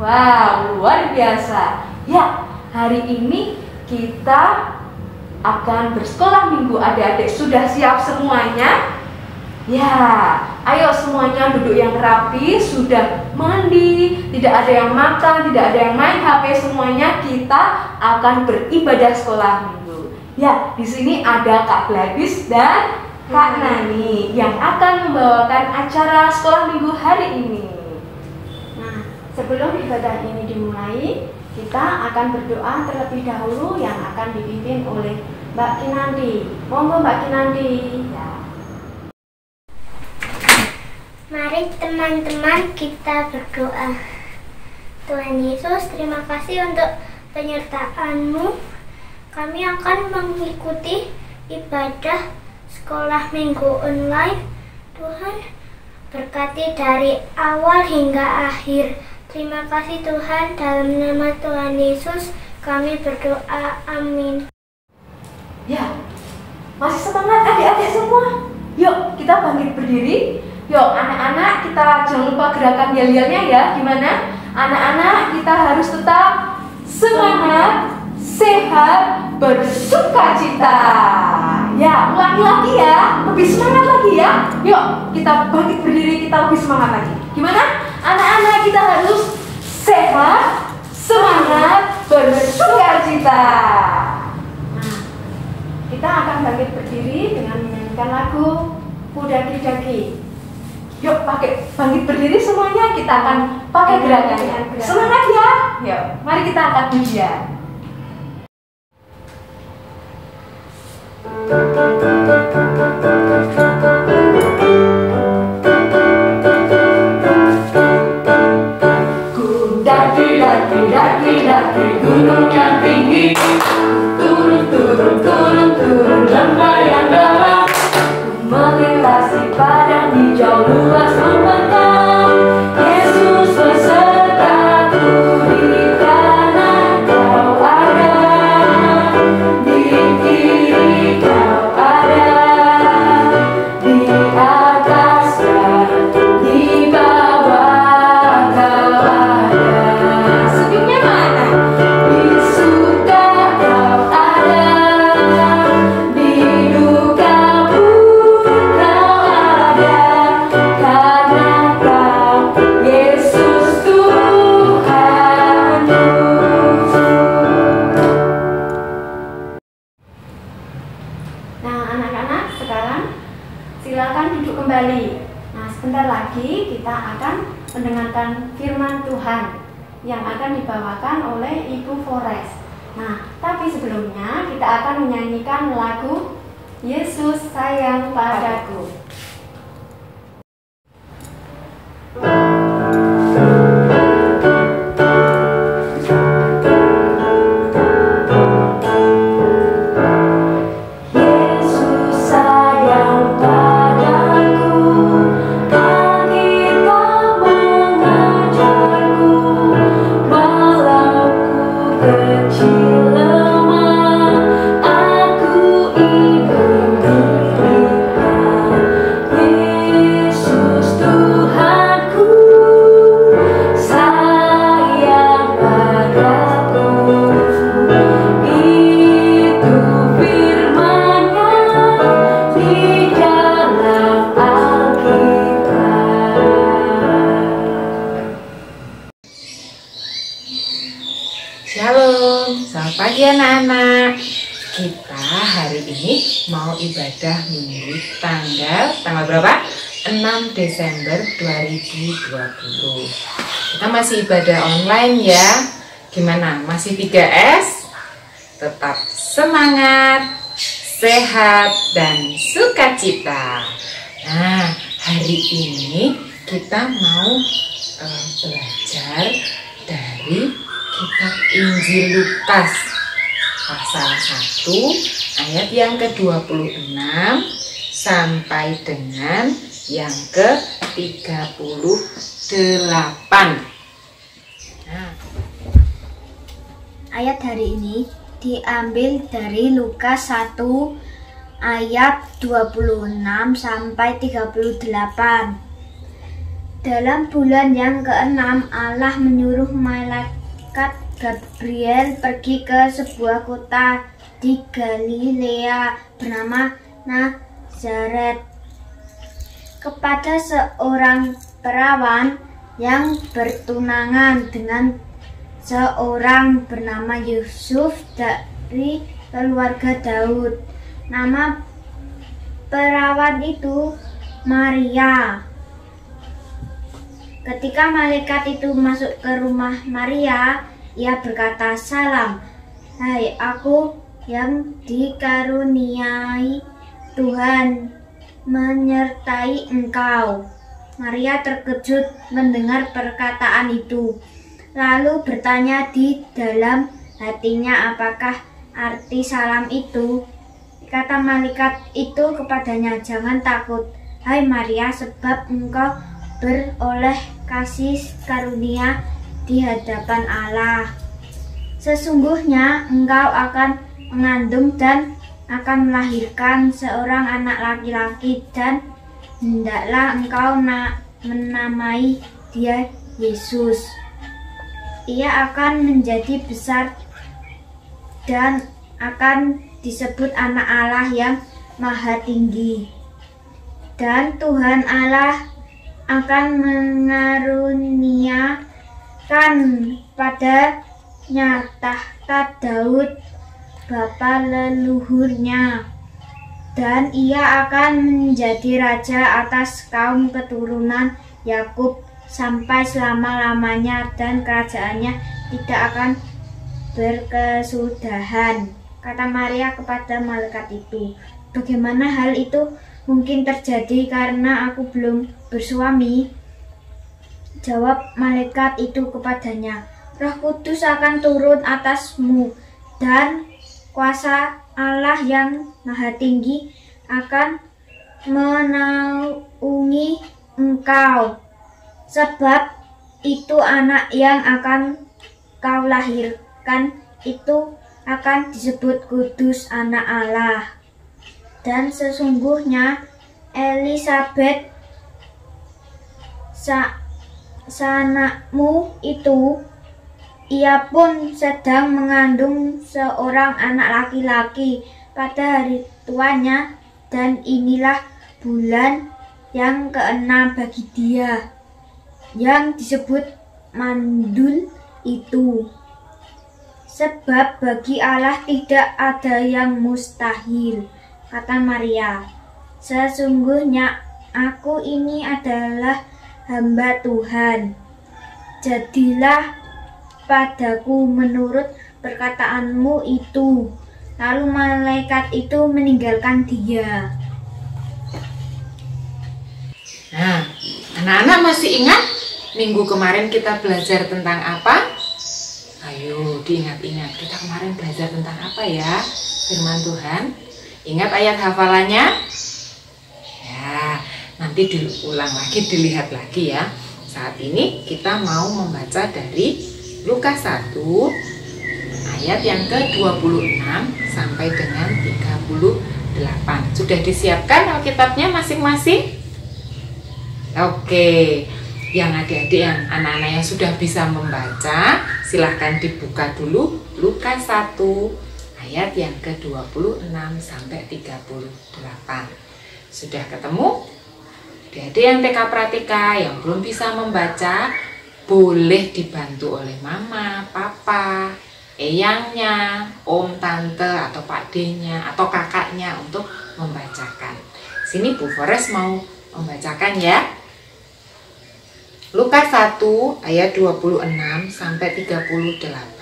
Wow, luar biasa. Ya, hari ini kita akan bersekolah minggu. Adik-adik sudah siap semuanya? Ya, ayo semuanya duduk yang rapi, sudah mandi, tidak ada yang makan, tidak ada yang main HP, semuanya kita akan beribadah sekolah minggu. Ya, di sini ada Kak Gladys dan Kak Nani yang akan membawakan acara sekolah minggu hari ini. Nah, sebelum ibadah ini dimulai, kita akan berdoa terlebih dahulu yang akan dipimpin oleh Mbak Kinandi. Monggo Mbak Kinandi. Ya. Mari teman-teman kita berdoa. Tuhan Yesus, terima kasih untuk penyertaan-Mu. Kami akan mengikuti ibadah sekolah minggu online. Tuhan, berkati dari awal hingga akhir. Terima kasih Tuhan, dalam nama Tuhan Yesus kami berdoa, amin. Ya, masih semangat adik-adik semua? Yuk, kita bangkit berdiri. Yuk, anak-anak, kita jangan lupa gerakan yel-yelnya ya. Gimana? Anak-anak, kita harus tetap semangat, sehat, bersuka cita. Ya, ulangi lagi ya. Lebih semangat lagi ya. Yuk, kita bangkit berdiri, kita lebih semangat lagi. Gimana? Anak-anak, kita harus sehat, semangat, bersuka cita. Nah, kita akan bangkit berdiri dengan menyanyikan lagu Kudaki-daki. Yuk, pakai bangkit berdiri semuanya, kita akan pakai gerakan. Semangat ya. Yuk, mari kita angkat pujian. Daki-daki gunung yang tinggi, turun lembah yang dalam, melintasi padang hijau luas membentang. Yesus besertaku, di kanan Kau ada, di kiri Kau ada, di atas dan di bawah Kau ada. Senyumnya mana? Di suka Kau ada, di duka pun Kau ada, karena Kau Yesus Tuhanku. Nah, anak-anak, sekarang silakan duduk kembali. Nah, sebentar lagi kita akan mendengarkan firman Tuhan yang akan dibawakan oleh Ibu Forest. Nah, tapi sebelumnya kita akan menyanyikan lagu Yesus Sayang Padaku. Yesus sayang padaku, Alkitab mengajarku, walau ku kecil lemah, aku ikut diberikan. Yesus Tuhanku, sayang padaku. Itu firman-Nya di dalam Alkitab. Shalom, selamat pagi anak-anak. Kita hari ini mau ibadah minggu tanggal berapa? 6 Desember 2020. Kita masih ibadah online ya. Gimana? Masih 3S? Tetap semangat, sehat, dan sukacita. Nah, hari ini kita mau belajar dari kitab Injil Lukas pasal 1 ayat yang ke-26 sampai dengan yang ke-38. Nah, Ayat hari ini diambil dari Lukas 1 ayat 26 sampai 38. Dalam bulan yang ke-6, Allah menyuruh malaikat Gabriel pergi ke sebuah kota di Galilea bernama Nazaret kepada seorang perawan yang bertunangan dengan seorang bernama Yusuf dari keluarga Daud. Nama perawan itu Maria. Ketika malaikat itu masuk ke rumah Maria, ia berkata, "Salam, hai aku yang dikaruniai Tuhan menyertai engkau." Maria terkejut mendengar perkataan itu, lalu bertanya di dalam hatinya apakah arti salam itu. Kata malaikat itu kepadanya, "Jangan takut, hai Maria, sebab engkau beroleh kasih karunia di hadapan Allah. Sesungguhnya engkau akan mengandung dan akan melahirkan seorang anak laki-laki, dan hendaklah engkau menamai dia Yesus. Ia akan menjadi besar dan akan disebut anak Allah yang Maha Tinggi. Dan Tuhan Allah akan mengaruniakan padanya tahta Daud bapa leluhurnya, dan ia akan menjadi raja atas kaum keturunan Yakub sampai selama-lamanya, dan kerajaannya tidak akan berkesudahan." Kata Maria kepada malaikat itu, "Bagaimana hal itu mungkin terjadi karena aku belum bersuami?" Jawab malaikat itu kepadanya, "Roh Kudus akan turun atasmu, dan kuasa Allah yang Maha Tinggi akan menaungi engkau. Sebab itu anak yang akan kau lahirkan itu akan disebut kudus, anak Allah. Dan sesungguhnya Elisabet sanakmu itu, ia pun sedang mengandung seorang anak laki-laki pada hari tuanya, dan inilah bulan yang ke-6 bagi dia, yang disebut mandul itu. Sebab bagi Allah tidak ada yang mustahil." Kata Maria, "Sesungguhnya aku ini adalah hamba Tuhan. Jadilah padaku menurut perkataanmu itu." Lalu malaikat itu meninggalkan dia. Nah, anak-anak masih ingat minggu kemarin kita belajar tentang apa? Ayo diingat-ingat, kita kemarin belajar tentang apa ya? Firman Tuhan. Ingat ayat hafalannya? Ya, nanti diulang lagi, dilihat lagi ya. Saat ini kita mau membaca dari Lukas 1 ayat yang ke-26 sampai dengan 38. Sudah disiapkan Alkitabnya masing-masing? Oke, yang adik-adik, yang anak-anak yang sudah bisa membaca, silahkan dibuka dulu Lukas 1 ayat yang ke-26 sampai 38. Sudah ketemu? Adik-adik yang TK Pratika yang belum bisa membaca, boleh dibantu oleh mama, papa, eyangnya, om, tante, atau pak D-nya, atau kakaknya untuk membacakan. Sini Bu Forest mau membacakan ya. Lukas 1 ayat 26 sampai 38.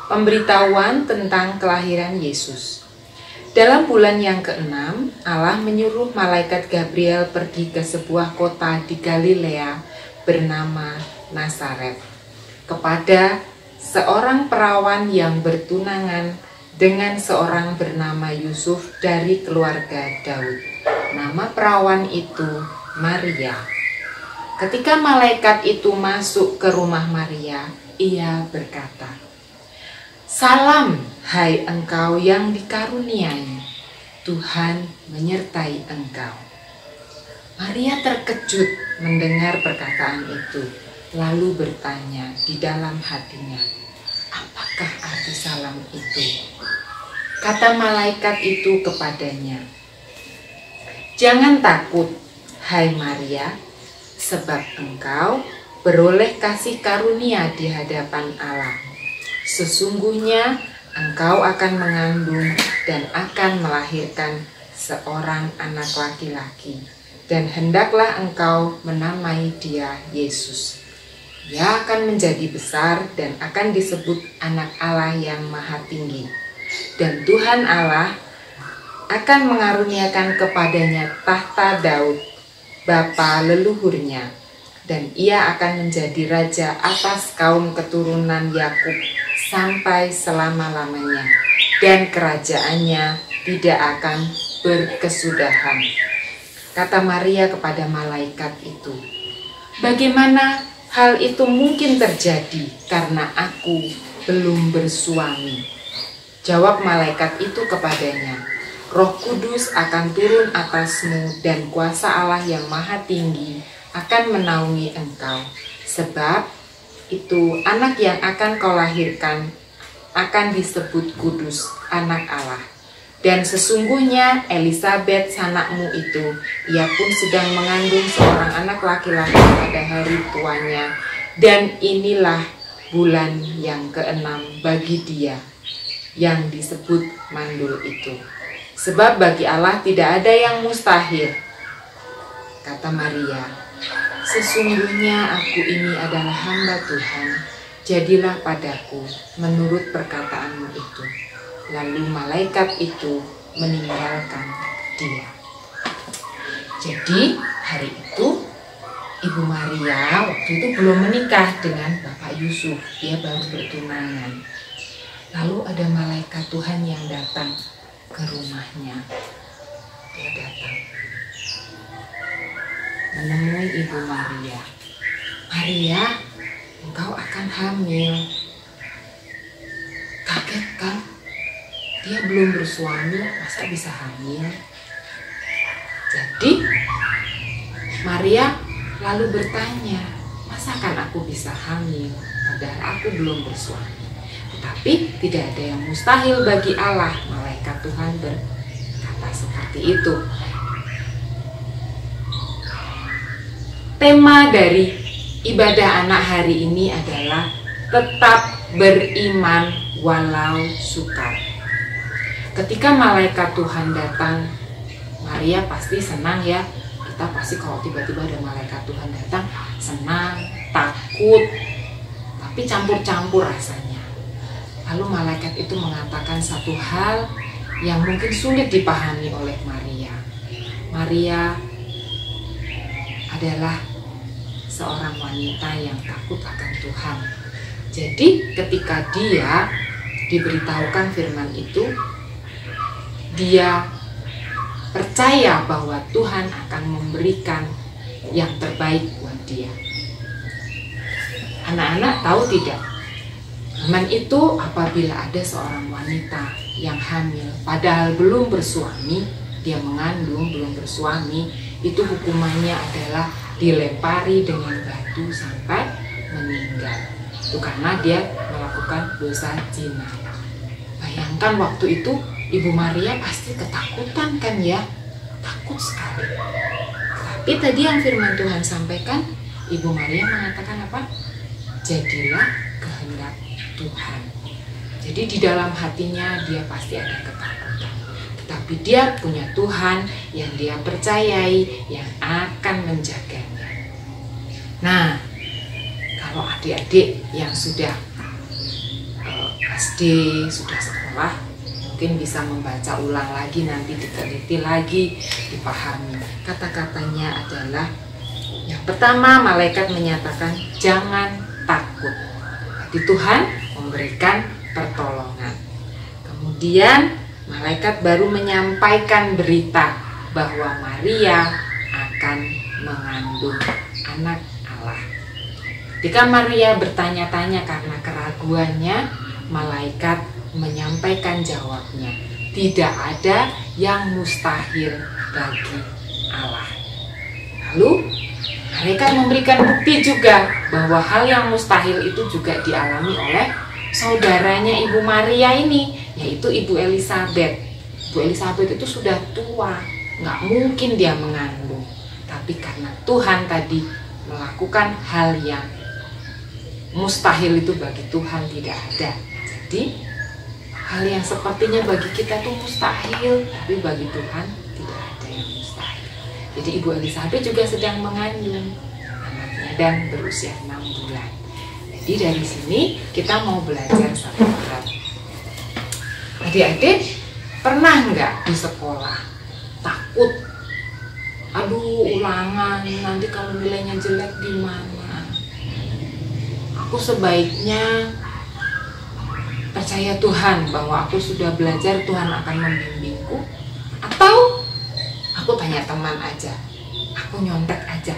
Pemberitahuan tentang kelahiran Yesus. Dalam bulan yang ke-6, Allah menyuruh malaikat Gabriel pergi ke sebuah kota di Galilea bernama Nazaret kepada seorang perawan yang bertunangan dengan seorang bernama Yusuf dari keluarga Daud. Nama perawan itu Maria. Ketika malaikat itu masuk ke rumah Maria, ia berkata, "Salam, hai engkau yang dikaruniai, Tuhan menyertai engkau." Maria terkejut mendengar perkataan itu, lalu bertanya di dalam hatinya, apakah arti salam itu? Kata malaikat itu kepadanya, jangan takut, hai Maria, sebab engkau beroleh kasih karunia di hadapan Allah. Sesungguhnya engkau akan mengandung dan akan melahirkan seorang anak laki-laki, dan hendaklah engkau menamai dia Yesus. Ia akan menjadi besar dan akan disebut Anak Allah yang Maha Tinggi. Dan Tuhan Allah akan mengaruniakan kepadanya tahta Daud, bapa leluhurnya, dan ia akan menjadi raja atas kaum keturunan Yakub sampai selama-lamanya, dan kerajaannya tidak akan berkesudahan. Kata Maria kepada malaikat itu, bagaimana hal itu mungkin terjadi karena aku belum bersuami? Jawab malaikat itu kepadanya, Roh Kudus akan turun atasmu dan kuasa Allah yang Maha Tinggi akan menaungi engkau. Sebab itu anak yang akan kau lahirkan akan disebut kudus, Anak Allah. Dan sesungguhnya Elisabet sanakmu itu, ia pun sedang mengandung seorang anak laki-laki pada hari tuanya. Dan inilah bulan yang ke-6 bagi dia, yang disebut mandul itu. Sebab bagi Allah tidak ada yang mustahil. Kata Maria, sesungguhnya aku ini adalah hamba Tuhan, jadilah padaku menurut perkataanmu itu. Lalu malaikat itu meninggalkan dia. Jadi hari itu Ibu Maria waktu itu belum menikah dengan Bapak Yusuf, dia baru bertunangan. Lalu ada malaikat Tuhan yang datang ke rumahnya. Dia datang menemui Ibu Maria. Maria, engkau akan hamil. Kaget kan? Dia belum bersuami, masa bisa hamil? Jadi Maria lalu bertanya, masakan aku bisa hamil padahal aku belum bersuami? Tetapi tidak ada yang mustahil bagi Allah. Malaikat Tuhan berkata seperti itu. Tema dari ibadah anak hari ini adalah tetap beriman walau sukar. Ketika malaikat Tuhan datang, Maria pasti senang ya. Kita pasti kalau tiba-tiba ada malaikat Tuhan datang, senang, takut, tapi campur-campur rasanya. Lalu malaikat itu mengatakan satu hal yang mungkin sulit dipahami oleh Maria. Maria adalah seorang wanita yang takut akan Tuhan. Jadi ketika dia diberitahukan firman itu, dia percaya bahwa Tuhan akan memberikan yang terbaik buat dia. Anak-anak tahu tidak? Zaman itu apabila ada seorang wanita yang hamil padahal belum bersuami, dia mengandung belum bersuami, itu hukumannya adalah dilempari dengan batu sampai meninggal. Itu karena dia melakukan dosa zina. Bayangkan waktu itu Ibu Maria pasti ketakutan kan ya, takut sekali. Tapi tadi yang firman Tuhan sampaikan, Ibu Maria mengatakan apa? Jadilah kehendak Tuhan. Jadi di dalam hatinya dia pasti ada ketakutan. Tetapi dia punya Tuhan yang dia percayai, yang akan menjaganya. Nah, kalau adik-adik yang sudah SD, sudah sekolah, mungkin bisa membaca ulang lagi, nanti diteliti lagi, dipahami. Kata-katanya adalah, yang pertama malaikat menyatakan jangan takut. Jadi Tuhan memberikan pertolongan. Kemudian malaikat baru menyampaikan berita bahwa Maria akan mengandung anak Allah. Ketika Maria bertanya-tanya karena keraguannya, malaikat menyampaikan jawabnya, tidak ada yang mustahil bagi Allah. Lalu mereka memberikan bukti juga bahwa hal yang mustahil itu juga dialami oleh saudaranya Ibu Maria ini, yaitu Ibu Elizabeth. Ibu Elizabeth itu sudah tua, nggak mungkin dia mengandung. Tapi karena Tuhan tadi melakukan hal yang mustahil itu bagi Tuhan tidak ada. Jadi hal yang sepertinya bagi kita tuh mustahil, tapi bagi Tuhan tidak ada yang mustahil. Jadi Ibu Elizabeth juga sedang mengandung anaknya dan berusia 6 bulan. Jadi dari sini kita mau belajar satu hal. Adik-adik pernah nggak di sekolah takut? Aduh, ulangan nanti kalau nilainya jelek gimana? Aku sebaiknya percaya Tuhan bahwa aku sudah belajar, Tuhan akan membimbingku, atau aku tanya teman aja, aku nyontek aja.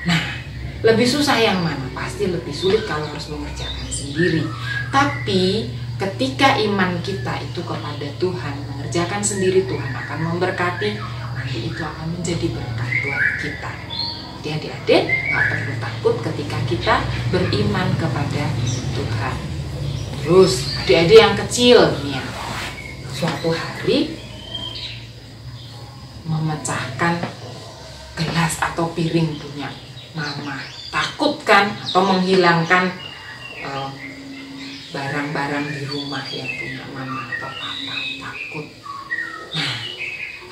Nah, lebih susah yang mana? Pasti lebih sulit kalau harus mengerjakan sendiri. Tapi ketika iman kita itu kepada Tuhan, mengerjakan sendiri, Tuhan akan memberkati, nanti itu akan menjadi berkat buat kita. Jadi adik-adik gak perlu takut ketika kita beriman kepada Tuhan. Terus adik-adik yang kecil nih ya, suatu hari memecahkan gelas atau piring punya mama, takut kan? Atau menghilangkan barang-barang di rumah yang punya mama atau papa, takut. Nah,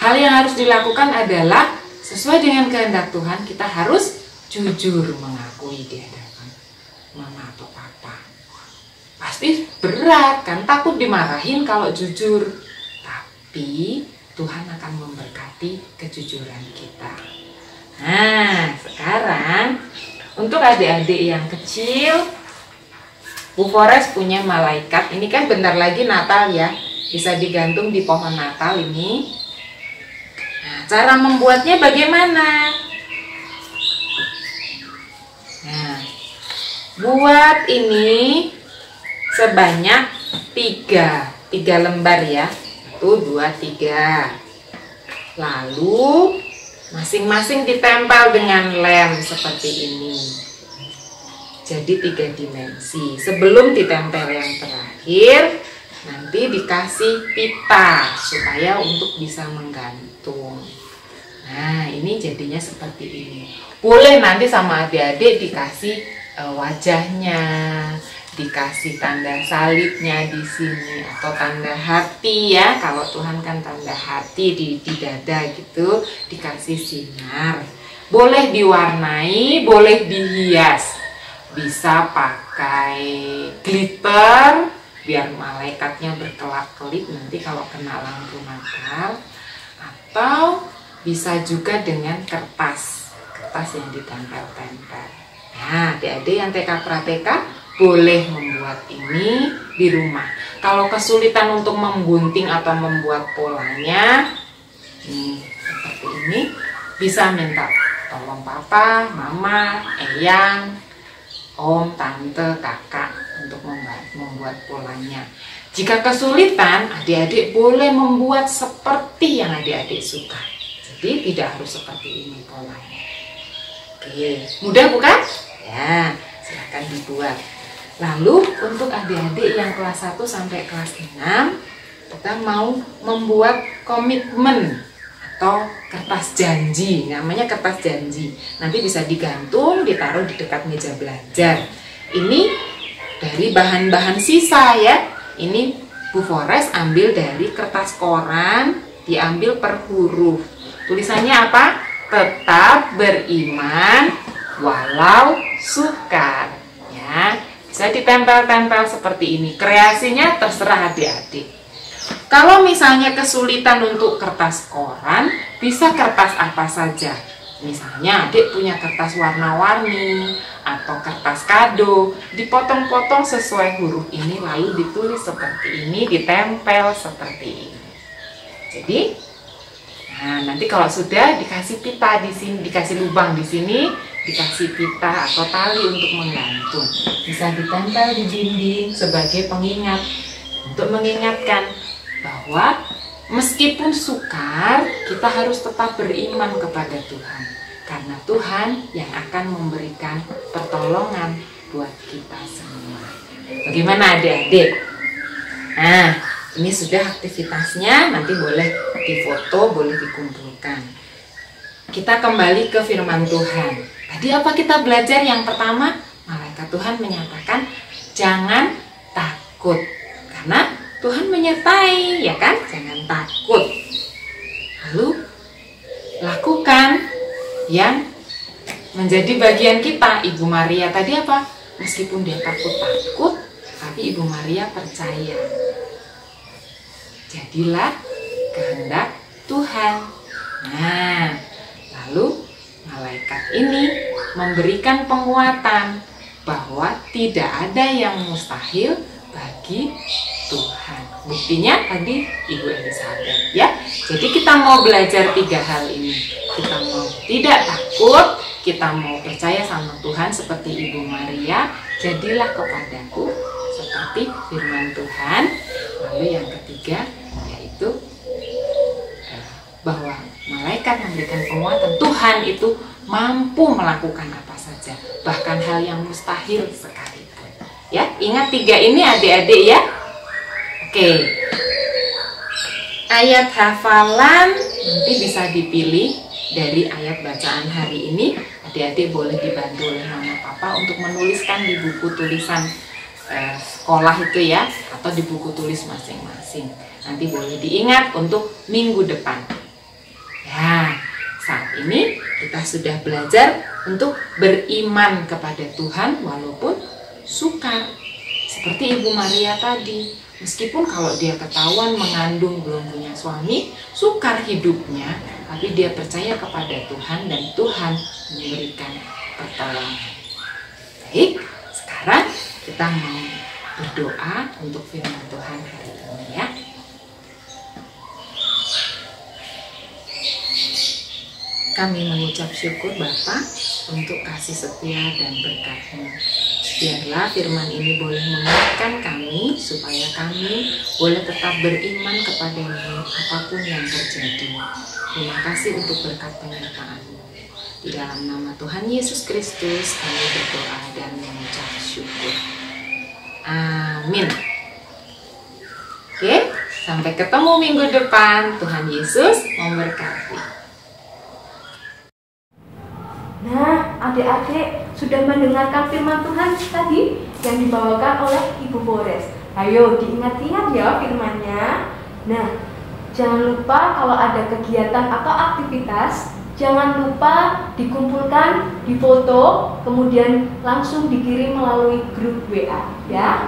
hal yang harus dilakukan adalah sesuai dengan kehendak Tuhan, kita harus jujur mengakui di hadapan mama atau papa. Pasti berat kan, takut dimarahin kalau jujur. Tapi Tuhan akan memberkati kejujuran kita. Nah, sekarang untuk adik-adik yang kecil, Bu Forest punya malaikat. Ini kan bentar lagi Natal ya, bisa digantung di pohon Natal ini. Nah, cara membuatnya bagaimana? Nah, buat ini sebanyak 3 lembar ya. 1, 2, 3. Lalu masing-masing ditempel dengan lem seperti ini. Jadi 3 dimensi. Sebelum ditempel yang terakhir, nanti dikasih pita supaya untuk bisa menggantung. Nah, ini jadinya seperti ini. Boleh nanti sama adik-adik dikasih wajahnya, dikasih tanda salibnya di sini, atau tanda hati ya. Kalau Tuhan kan tanda hati di dada gitu, dikasih sinar. Boleh diwarnai, boleh dihias. Bisa pakai glitter biar malaikatnya berkelap-kelip nanti kalau kena lampu Natal, atau bisa juga dengan kertas yang ditempel-tempel. Nah, adik-adik yang TK Prateka boleh membuat ini di rumah. Kalau kesulitan untuk menggunting atau membuat polanya, seperti ini, bisa minta tolong papa, mama, eyang, om, tante, kakak untuk membuat polanya. Jika kesulitan, adik-adik boleh membuat seperti yang adik-adik suka. Jadi tidak harus seperti ini polanya. Oke, mudah bukan? Ya, silahkan dibuat. Lalu untuk adik-adik yang kelas 1 sampai kelas 6, kita mau membuat komitmen atau kertas janji. Namanya kertas janji. Nanti bisa digantung, ditaruh di dekat meja belajar. Ini dari bahan-bahan sisa ya. Ini Bu Forest ambil dari kertas koran, diambil per huruf. Tulisannya apa? Tetap beriman walau sukar. Ya, bisa ditempel-tempel seperti ini. Kreasinya terserah adik-adik. Kalau misalnya kesulitan untuk kertas koran, bisa kertas apa saja. Misalnya adik punya kertas warna-warni atau kertas kado, dipotong-potong sesuai huruf ini lalu ditulis seperti ini, ditempel seperti ini. Jadi, nah nanti kalau sudah dikasih pita di sini, dikasih lubang di sini, dikasih pita atau tali untuk menggantung. Bisa ditempel di dinding sebagai pengingat untuk mengingatkan bahwa meskipun sukar, kita harus tetap beriman kepada Tuhan. karena Tuhan yang akan memberikan pertolongan buat kita semua. Bagaimana adik-adik? Nah, ini sudah aktivitasnya, nanti boleh difoto, boleh dikumpulkan. Kita kembali ke firman Tuhan. Tadi apa kita belajar? Yang pertama, malaikat Tuhan menyatakan jangan takut, karena Tuhan menyertai, ya kan? Jangan takut. Lalu lakukan yang menjadi bagian kita. Ibu Maria tadi apa? Meskipun dia takut-takut, tapi Ibu Maria percaya. Jadilah kehendak Tuhan. Nah, lalu malaikat ini memberikan penguatan bahwa tidak ada yang mustahil bagi Tuhan. Buktinya tadi Ibu Elizabeth, ya. Jadi kita mau belajar 3 hal ini. Kita mau tidak takut, kita mau percaya sama Tuhan seperti Ibu Maria, jadilah kepadaku seperti firman Tuhan. Lalu yang ketiga yaitu bahwa malaikat memberikan penguatan. Tuhan itu mampu melakukan apa saja, bahkan hal yang mustahil sekalipun. Ya, ingat 3 ini adik-adik ya. Oke. Ayat hafalan nanti bisa dipilih dari ayat bacaan hari ini. Adik-adik boleh dibantu oleh mama papa untuk menuliskan di buku tulisan sekolah itu ya, atau di buku tulis masing-masing. Nanti boleh diingat untuk minggu depan. Ya, saat ini kita sudah belajar untuk beriman kepada Tuhan walaupun sukar. Seperti Ibu Maria tadi, meskipun kalau dia ketahuan mengandung belum punya suami, sukar hidupnya, tapi dia percaya kepada Tuhan dan Tuhan memberikan pertolongan. Baik, sekarang kita mau berdoa untuk firman Tuhan hari ini ya. Kami mengucap syukur Bapa untuk kasih setia dan berkat-Mu. Biarlah firman ini boleh menguatkan kami supaya kami boleh tetap beriman kepada-Mu apapun yang terjadi. Terima kasih untuk berkat penyertaan-Mu. Di dalam nama Tuhan Yesus Kristus kami berdoa dan mengucap syukur. Amin. Oke, sampai ketemu minggu depan. Tuhan Yesus memberkati. Nah, adik-adik sudah mendengarkan firman Tuhan tadi yang dibawakan oleh Ibu Bores. Ayo diingat-ingat ya firmannya. Nah, jangan lupa kalau ada kegiatan atau aktivitas, jangan lupa dikumpulkan, difoto, kemudian langsung dikirim melalui grup WA ya.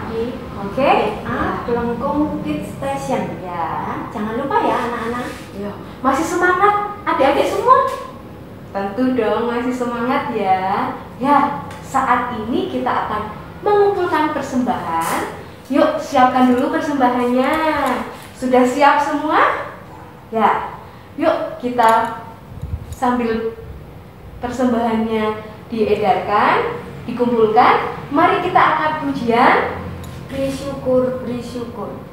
Oke. Kelengkung Kids Station ya. Jangan lupa ya anak-anak. Masih semangat adik-adik semua? Tentu dong, masih semangat ya. Ya, saat ini kita akan mengumpulkan persembahan. Yuk, siapkan dulu persembahannya. Sudah siap semua? Ya, yuk kita sambil persembahannya diedarkan, dikumpulkan. Mari kita angkat pujian. Bersyukur, bersyukur.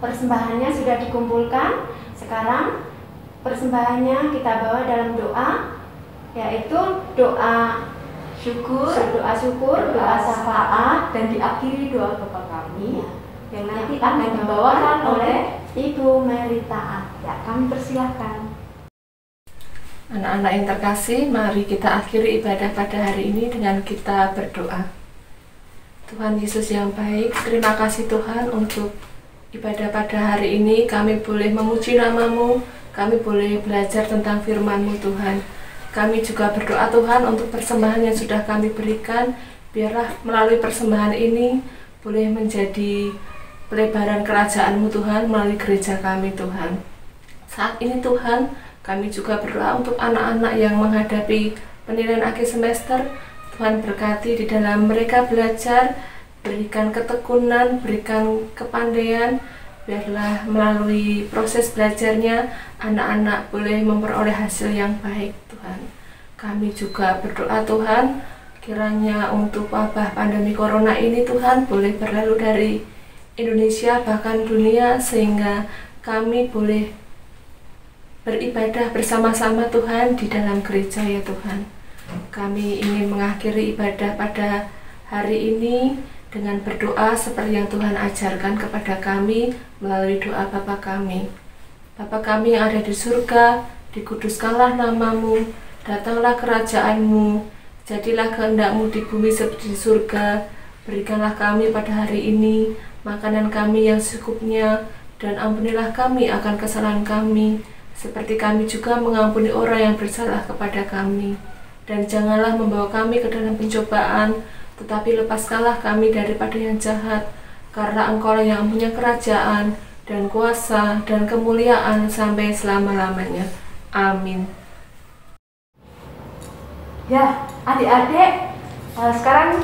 Persembahannya sudah dikumpulkan. Sekarang persembahannya kita bawa dalam doa, yaitu doa syukur, doa syafaat, dan diakhiri doa Bapa kami yang nanti akan dibawakan oleh Ibu Merita. Ya, kami persilahkan. Anak-anak yang terkasih, mari kita akhiri ibadah pada hari ini dengan kita berdoa. Tuhan Yesus yang baik, terima kasih Tuhan untuk ibadah pada hari ini. Kami boleh memuji nama-Mu, kami boleh belajar tentang firman-Mu Tuhan. Kami juga berdoa Tuhan untuk persembahan yang sudah kami berikan. Biarlah melalui persembahan ini boleh menjadi pelebaran kerajaan-Mu Tuhan melalui gereja kami Tuhan. Saat ini Tuhan, kami juga berdoa untuk anak-anak yang menghadapi penilaian akhir semester. Tuhan berkati di dalam mereka belajar, berikan ketekunan, berikan kepandaian. Biarlah melalui proses belajarnya, anak-anak boleh memperoleh hasil yang baik Tuhan. Kami juga berdoa Tuhan, kiranya untuk wabah pandemi corona ini Tuhan boleh berlalu dari Indonesia bahkan dunia, sehingga kami boleh beribadah bersama-sama Tuhan di dalam gereja ya Tuhan. Kami ingin mengakhiri ibadah pada hari ini dengan berdoa seperti yang Tuhan ajarkan kepada kami melalui doa Bapa kami. Bapa kami yang ada di surga, dikuduskanlah namamu, datanglah kerajaanmu, jadilah kehendak-Mu di bumi seperti di surga. Berikanlah kami pada hari ini makanan kami yang secukupnya, dan ampunilah kami akan kesalahan kami, seperti kami juga mengampuni orang yang bersalah kepada kami. Dan janganlah membawa kami ke dalam pencobaan, tetapi lepaskanlah kami daripada yang jahat, karena Engkau yang punya kerajaan, dan kuasa, dan kemuliaan sampai selama-lamanya. Amin. Ya, adik-adik, sekarang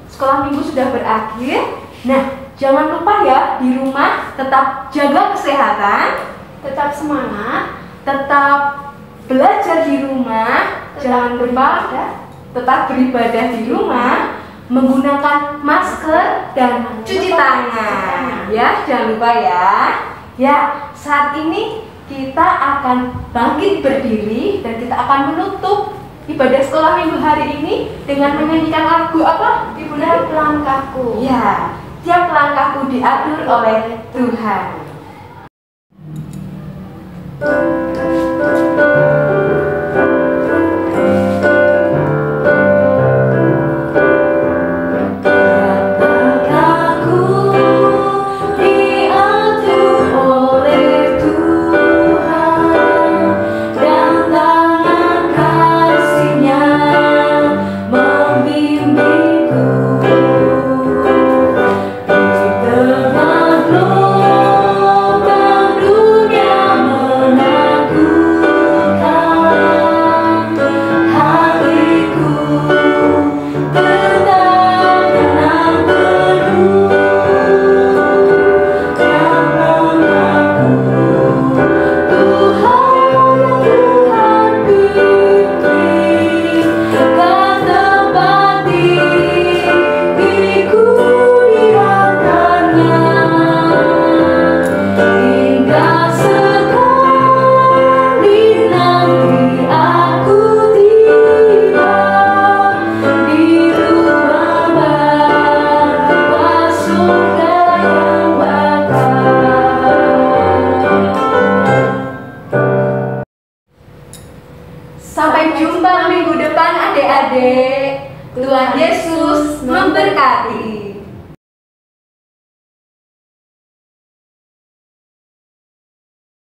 sekolah minggu sudah berakhir. Nah, jangan lupa ya, di rumah tetap jaga kesehatan, tetap semangat, tetap belajar di rumah, jangan lupa tetap beribadah di rumah, menggunakan masker dan cuci tangan. Ya, jangan lupa ya. Ya, saat ini kita akan bangkit berdiri dan kita akan menutup ibadah sekolah minggu hari ini dengan menyanyikan lagu apa, Ibu Nari? Tiap langkahku. Ya, tiap langkahku diatur oleh Tuhan. Sampai jumpa minggu depan adik-adik. Tuhan Yesus